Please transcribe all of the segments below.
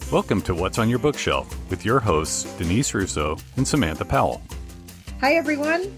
Welcome to What's on Your Bookshelf with your hosts, Denise Russo and Samantha Powell. Hi, everyone.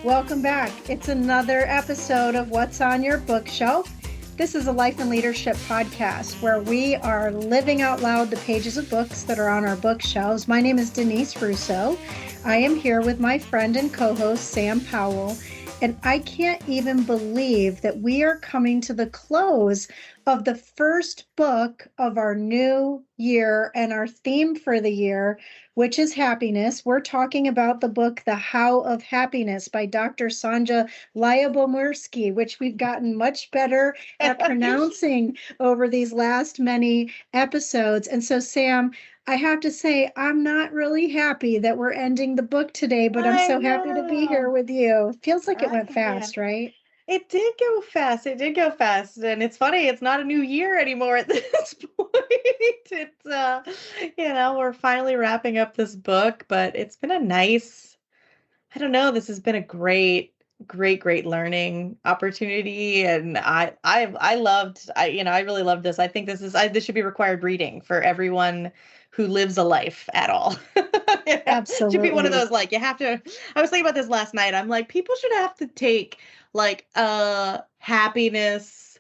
Welcome back. It's another episode of What's on Your Bookshelf. This is a life and leadership podcast where we are living out loud the pages of books that are on our bookshelves. My name is Denise Russo. I am here with my friend and co-host, Sam Powell. And I can't even believe that we are coming to the close of the first book of our new year and our theme for the year, which is happiness. We're talking about the book, The How of Happiness by Dr. Sonja Lyubomirsky, which we've gotten much better at pronouncing over these last many episodes. And so, Sam, I have to say, I'm not really happy that we're ending the book today, but I'm so happy to be here with you. It feels like it went fast, right? It did go fast. It did go fast. And it's funny, it's not a new year anymore at this point. We're finally wrapping up this book, but it's been a nice, this has been a great learning opportunity. And I really loved this. I think this should be required reading for everyone who lives a life at all. Absolutely. Should be one of those, like, you have to, I was thinking about this last night. I'm like, people should have to take like a happiness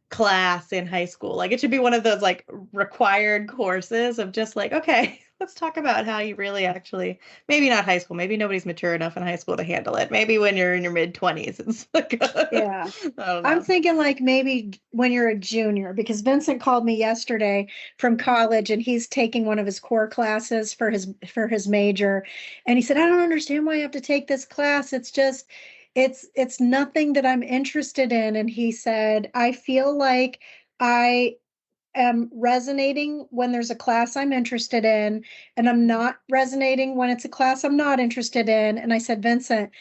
class in high school. Like, it should be one of those like required courses of just like, okay, let's talk about how you really actually, maybe not high school, maybe nobody's mature enough in high school to handle it. Maybe when you're in your mid-20s, it's like, yeah. I'm thinking like maybe when you're a junior, because Vincent called me yesterday from college and he's taking one of his core classes for his major. And he said, I don't understand why I have to take this class. It's just, it's nothing that I'm interested in. And he said, I feel like I am resonating when there's a class I'm interested in, and I'm not resonating when it's a class I'm not interested in. And I said, Vincent,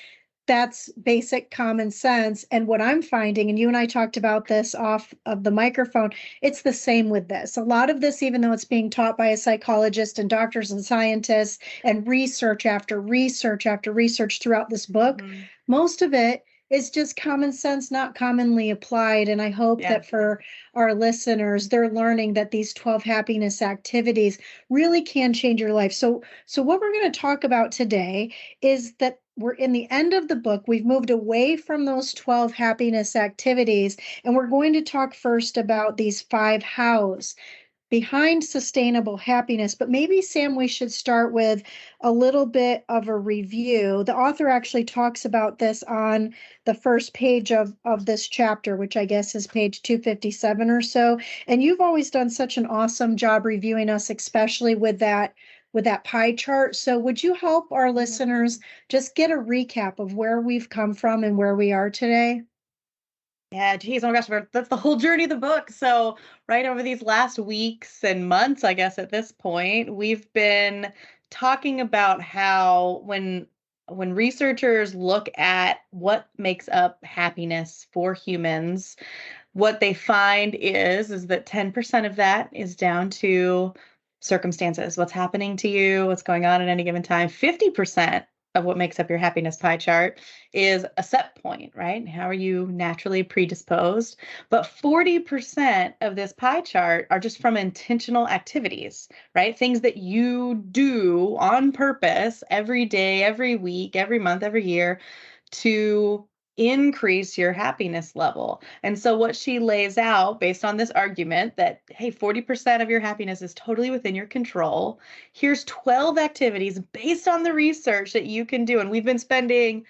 that's basic common sense. And what I'm finding, and you and I talked about this off of the microphone, it's the same with this. A lot of this, even though it's being taught by a psychologist and doctors and scientists and research after research after research throughout this book, most of it is just common sense, not commonly applied. And I hope that for our listeners, they're learning that these 12 happiness activities really can change your life. So what we're going to talk about today is that we're in the end of the book. We've moved away from those 12 happiness activities, and we're going to talk first about these 5 hows behind sustainable happiness. But maybe, Sam, we should start with a little bit of a review. The author actually talks about this on the first page of this chapter, which I guess is page 257 or so. And you've always done such an awesome job reviewing us, especially with that pie chart. So would you help our listeners just get a recap of where we've come from and where we are today? Yeah, geez, oh my gosh, that's the whole journey of the book. So right over these last weeks and months, I guess at this point, we've been talking about how when researchers look at what makes up happiness for humans, what they find is that 10% of that is down to circumstances, what's happening to you, what's going on at any given time. 50% of what makes up your happiness pie chart is a set point, right? How are you naturally predisposed? But 40% of this pie chart are just from intentional activities, right? Things that you do on purpose every day, every week, every month, every year to increase your happiness level. And so what she lays out based on this argument that, hey, 40% of your happiness is totally within your control. Here's 12 activities based on the research that you can do. And we've been spending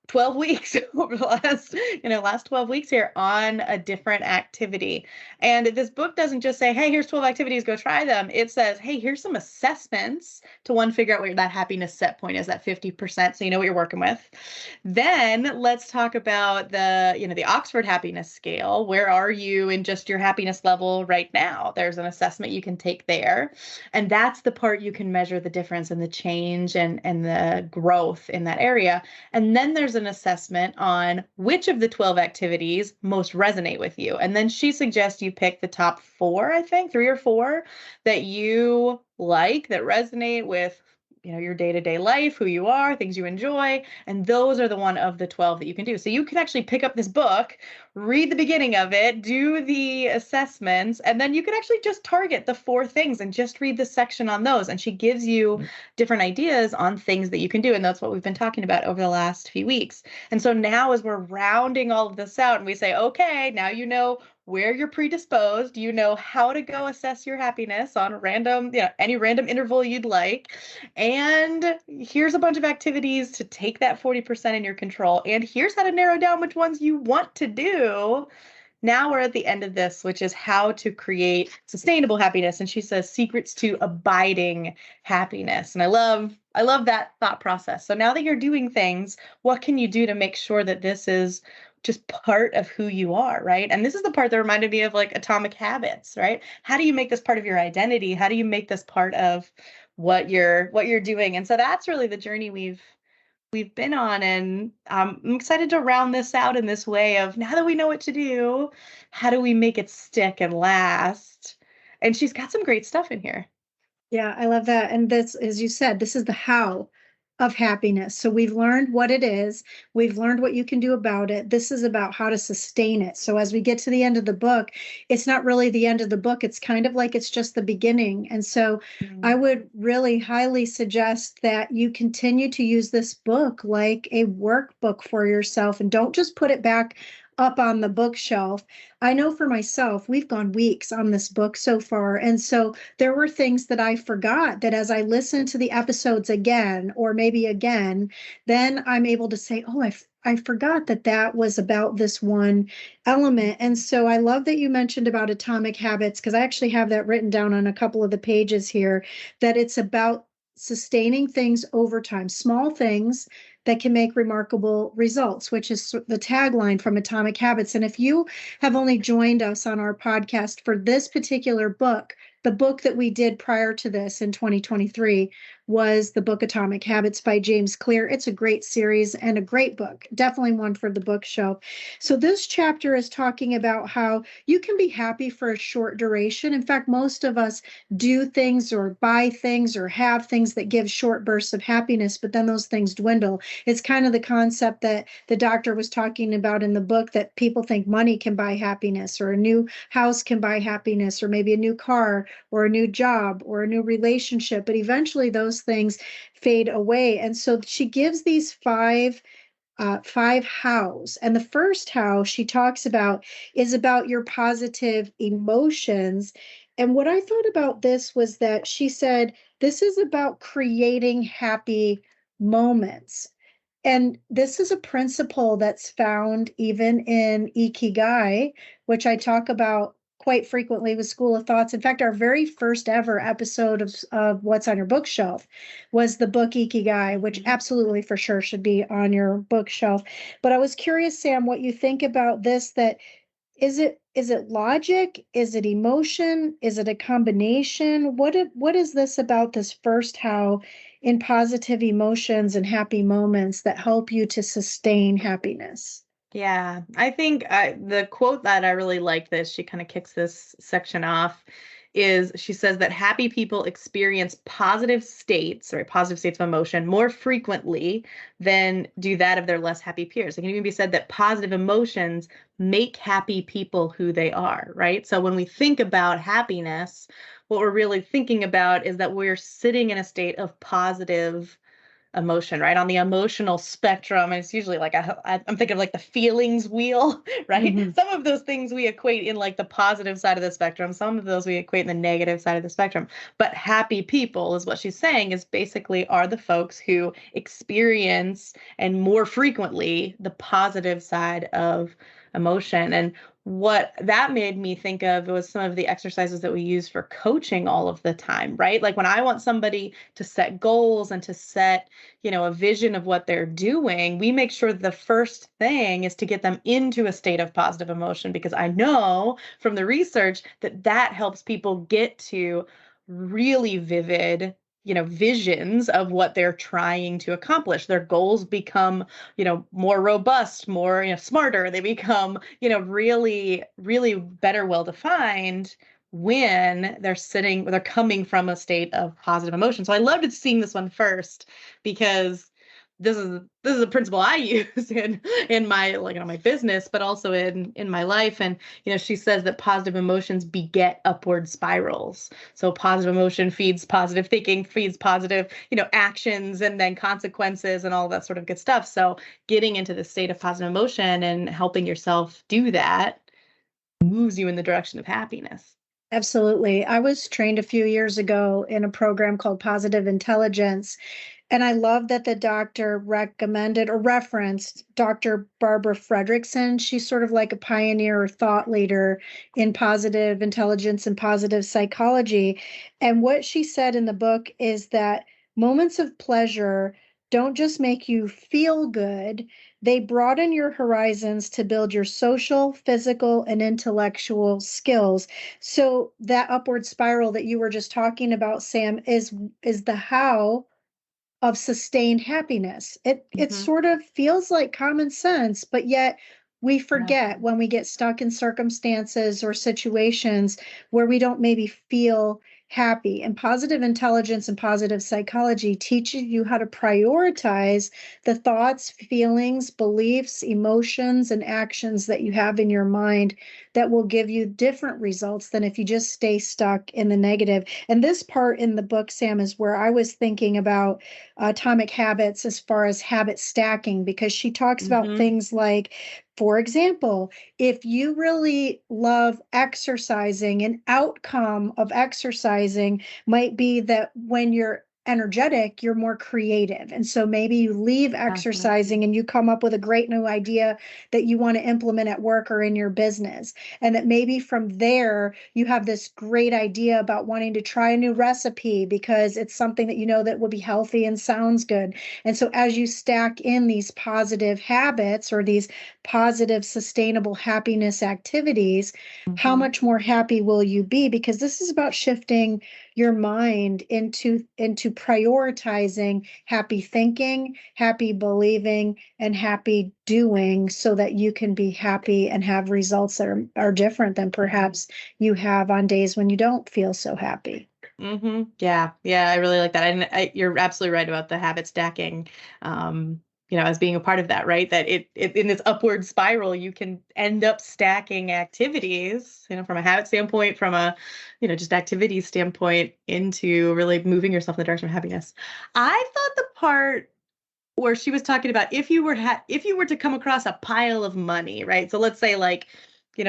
12 weeks over the last 12 weeks here on a different activity. And this book doesn't just say, hey, here's 12 activities, go try them. It says, hey, here's some assessments to figure out where that happiness set point is, that 50%. So you know what you're working with. Then let's talk about the Oxford happiness scale. Where are you in just your happiness level right now? There's an assessment you can take there. And that's the part you can measure the difference and the change and the growth in that area. And then there's an assessment on which of the 12 activities most resonate with you. And then she suggests you pick the top 4, I think, 3 or 4 that you like, that resonate with your day-to-day life, who you are, things you enjoy. And those are the one of the 12 that you can do. So you can actually pick up this book, read the beginning of it, do the assessments, and then you can actually just target the 4 things and just read the section on those. And she gives you different ideas on things that you can do. And that's what we've been talking about over the last few weeks. And so now as we're rounding all of this out and we say, okay, now you know where you're predisposed, you know how to go assess your happiness on a random, any random interval you'd like. And here's a bunch of activities to take that 40% in your control. And here's how to narrow down which ones you want to do. Now we're at the end of this, which is how to create sustainable happiness. And she says secrets to abiding happiness. And I love that thought process. So now that you're doing things, what can you do to make sure that this is just part of who you are, right? And this is the part that reminded me of like Atomic Habits, right? How do you make this part of your identity? How do you make this part of what you're doing? And so that's really the journey we've been on. And I'm excited to round this out in this way of, now that we know what to do, how do we make it stick and last? And she's got some great stuff in here. Yeah, I love that. And this, as you said, this is the how of happiness. So we've learned what it is. We've learned what you can do about it. This is about how to sustain it. So as we get to the end of the book, it's not really the end of the book. It's kind of like it's just the beginning. And so I would really highly suggest that you continue to use this book like a workbook for yourself, and don't just put it back up on the bookshelf. I know for myself, we've gone weeks on this book so far. And so there were things that I forgot that as I listen to the episodes again, or maybe again, then I'm able to say, oh, I forgot that was about this one element. And so I love that you mentioned about Atomic Habits, because I actually have that written down on a couple of the pages here, that it's about sustaining things over time, small things that can make remarkable results, which is the tagline from Atomic Habits. And if you have only joined us on our podcast for this particular book, the book that we did prior to this in 2023 was the book Atomic Habits by James Clear. It's a great series and a great book, definitely one for the bookshelf. So this chapter is talking about how you can be happy for a short duration. In fact, most of us do things or buy things or have things that give short bursts of happiness, but then those things dwindle. It's kind of the concept that the doctor was talking about in the book, that people think money can buy happiness, or a new house can buy happiness, or maybe a new car or a new job or a new relationship, but eventually those things fade away. And so she gives these five hows. And the first how she talks about is about your positive emotions. And what I thought about this was that she said, this is about creating happy moments. And this is a principle that's found even in Ikigai, which I talk about quite frequently with School of Thoughts. In fact, our very first ever episode of What's on Your Bookshelf was the book Ikigai, which absolutely for sure should be on your bookshelf. But I was curious, Sam, what you think about this, that is it logic? Is it emotion? Is it a combination? What is this about this first how in positive emotions and happy moments that help you to sustain happiness? Yeah, I think the quote that I really like this, she kind of kicks this section off, is she says that happy people experience positive states of emotion more frequently than do that of their less happy peers. It can even be said that positive emotions make happy people who they are, right? So when we think about happiness, what we're really thinking about is that we're sitting in a state of positive emotion, right? On the emotional spectrum, and it's usually like I'm thinking of like the feelings wheel, right? Mm-hmm. Some of those things we equate in like the positive side of the spectrum. Some of those we equate in the negative side of the spectrum. But happy people, is what she's saying, is basically are the folks who experience and more frequently the positive side of emotion. And what that made me think of was some of the exercises that we use for coaching all of the time, right? Like when I want somebody to set goals and to set, a vision of what they're doing, we make sure the first thing is to get them into a state of positive emotion, because I know from the research that helps people get to really vivid visions of what they're trying to accomplish. Their goals become, more robust, more, smarter. They become, really, really better, well-defined when they're coming from a state of positive emotion. So I loved seeing this one first, because this is a principle I use in my, like, my business, but also in my life. And she says that positive emotions beget upward spirals. So positive emotion feeds positive thinking, feeds positive actions, and then consequences, and all that sort of good stuff. So getting into the state of positive emotion and helping yourself do that moves you in the direction of happiness. Absolutely. I was trained a few years ago in a program called Positive Intelligence. And I love that the doctor recommended or referenced Dr. Barbara Fredrickson. She's sort of like a pioneer or thought leader in positive intelligence and positive psychology. And what she said in the book is that moments of pleasure don't just make you feel good, they broaden your horizons to build your social, physical, and intellectual skills. So that upward spiral that you were just talking about, Sam, is the how of sustained happiness. It sort of feels like common sense, but yet we forget when we get stuck in circumstances or situations where we don't maybe feel happy. And positive intelligence and positive psychology teaches you how to prioritize the thoughts, feelings, beliefs, emotions, and actions that you have in your mind that will give you different results than if you just stay stuck in the negative. And this part in the book, Sam, is where I was thinking about Atomic Habits as far as habit stacking, because she talks about things like, for example, if you really love exercising, an outcome of exercising might be that when you're energetic, you're more creative. And so maybe you leave exercising and you come up with a great new idea that you want to implement at work or in your business. And that maybe from there, you have this great idea about wanting to try a new recipe because it's something that you know that will be healthy and sounds good. And so as you stack in these positive habits or these positive, sustainable happiness activities, how much more happy will you be? Because this is about shifting your mind into prioritizing happy thinking, happy believing, and happy doing, so that you can be happy and have results that are different than perhaps you have on days when you don't feel so happy. Yeah, I really like that. And you're absolutely right about the habit stacking. As being a part of that, right? That it in this upward spiral, you can end up stacking activities, from a habit standpoint, from a, just activity standpoint, into really moving yourself in the direction of happiness. I thought the part where she was talking about if you were to come across a pile of money, right? So let's say, like,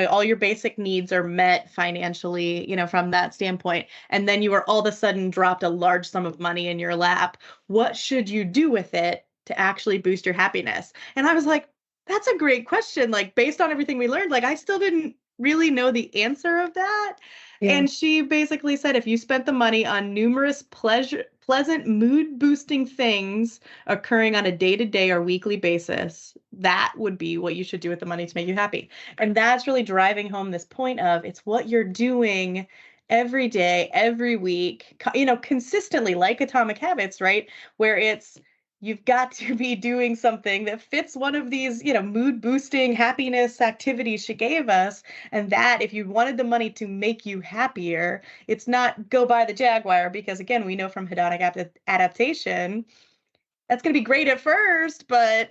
all your basic needs are met financially, from that standpoint, and then you are all of a sudden dropped a large sum of money in your lap. What should you do with it to actually boost your happiness? And I was like, that's a great question. Like, based on everything we learned, like, I still didn't really know the answer of that. Yeah. And she basically said, if you spent the money on numerous pleasant mood boosting things occurring on a day-to-day or weekly basis, that would be what you should do with the money to make you happy. And that's really driving home this point of, it's what you're doing every day, every week, consistently, like Atomic Habits, right? Where you've got to be doing something that fits one of these, mood boosting happiness activities she gave us. And that, if you wanted the money to make you happier, it's not go buy the Jaguar, because again, we know from hedonic adaptation, that's going to be great at first, but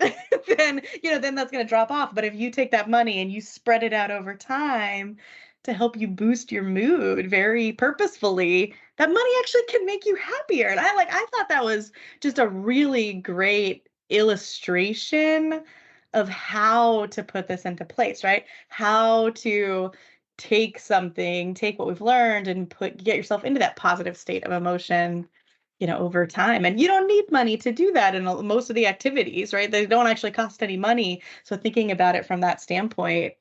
then that's going to drop off. But if you take that money and you spread it out over time to help you boost your mood very purposefully, that money actually can make you happier. And I thought that was just a really great illustration of how to put this into place, right? How to take what we've learned and get yourself into that positive state of emotion, over time. And you don't need money to do that in most of the activities, right? They don't actually cost any money. So thinking about it from that standpoint,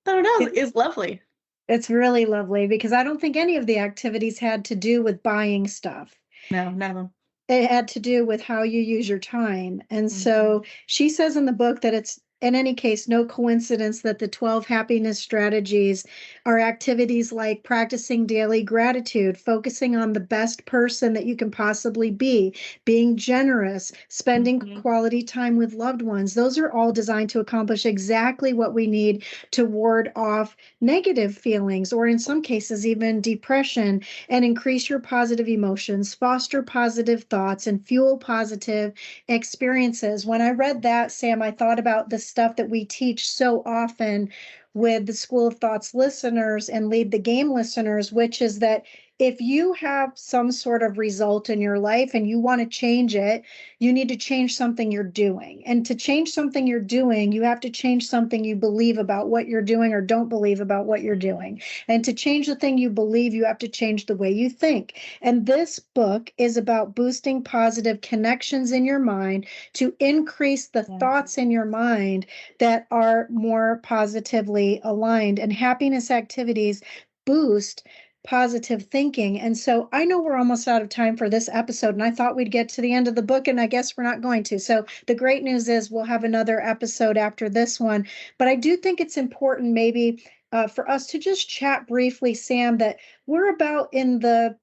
I don't know, is lovely. It's really lovely, because I don't think any of the activities had to do with buying stuff. No, none of them. It had to do with how you use your time. And so she says in the book that in any case, no coincidence that the 12 happiness strategies are activities like practicing daily gratitude, focusing on the best person that you can possibly be, being generous, spending quality time with loved ones. Those are all designed to accomplish exactly what we need to ward off negative feelings, or in some cases, even depression, and increase your positive emotions, foster positive thoughts, and fuel positive experiences. When I read that, Sam, I thought about the stuff that we teach so often with the School of Thoughts listeners and Lead the Game listeners, which is that if you have some sort of result in your life and you want to change it, you need to change something you're doing. And to change something you're doing, you have to change something you believe about what you're doing or don't believe about what you're doing. And to change the thing you believe, you have to change the way you think. And this book is about boosting positive connections in your mind to increase the thoughts in your mind that are more positively aligned. And happiness activities boost positive thinking. And so I know we're almost out of time for this episode, and I thought we'd get to the end of the book, and I guess we're not going to. So the great news is we'll have another episode after this one. But I do think it's important maybe for us to just chat briefly, Sam, that we're about in the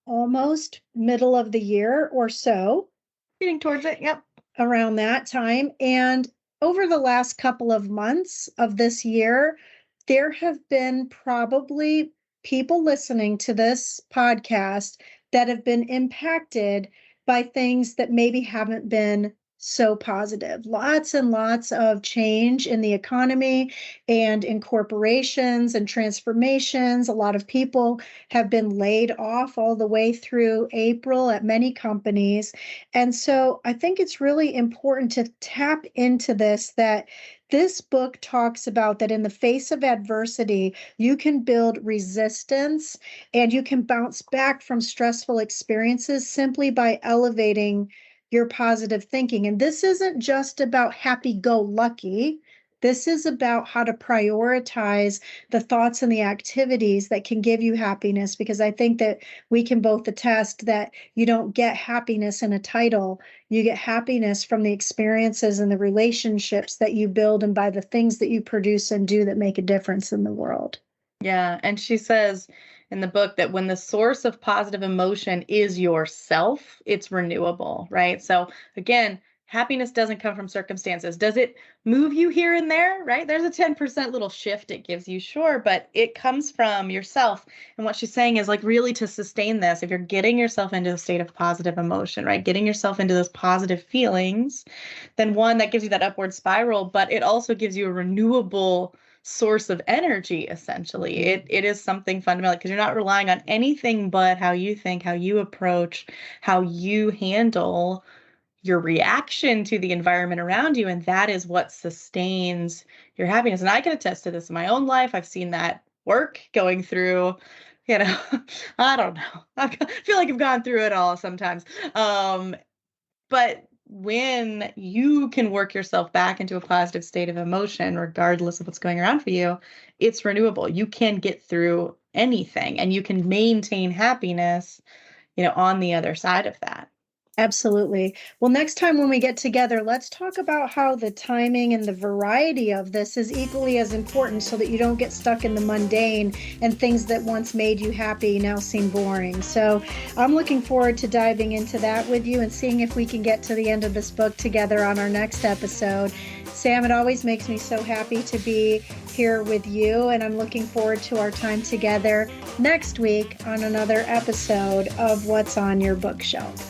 almost middle of the year or so. Getting towards it, yep. Around that time. And over the last couple of months of this year, there have been probably people listening to this podcast that have been impacted by things that maybe haven't been so positive. Lots and lots of change in the economy and in corporations and transformations. A lot of people have been laid off all the way through April at many companies. And so I think it's really important to tap into this, that this book talks about that in the face of adversity, you can build resistance and you can bounce back from stressful experiences simply by elevating your positive thinking. And this isn't just about happy-go-lucky. This is about how to prioritize the thoughts and the activities that can give you happiness, because I think that we can both attest that you don't get happiness in a title. You get happiness from the experiences and the relationships that you build and by the things that you produce and do that make a difference in the world. Yeah. And she says in the book that when the source of positive emotion is yourself, it's renewable, right? So again, happiness doesn't come from circumstances. Does it move you here and there, right? There's a 10% little shift it gives you, sure, but it comes from yourself. And what she's saying is like really to sustain this, if you're getting yourself into a state of positive emotion, right? Getting yourself into those positive feelings, then one, that gives you that upward spiral, but it also gives you a renewable source of energy, essentially. It is something fundamental because you're not relying on anything but how you think, how you approach, how you handle your reaction to the environment around you. And that is what sustains your happiness. And I can attest to this in my own life. I've seen that work going through, I don't know. I feel like I've gone through it all sometimes. But when you can work yourself back into a positive state of emotion, regardless of what's going around for you, it's renewable. You can get through anything and you can maintain happiness, on the other side of that. Absolutely. Well, next time when we get together, let's talk about how the timing and the variety of this is equally as important so that you don't get stuck in the mundane and things that once made you happy now seem boring. So I'm looking forward to diving into that with you and seeing if we can get to the end of this book together on our next episode. Sam, it always makes me so happy to be here with you, and I'm looking forward to our time together next week on another episode of What's on Your Bookshelf.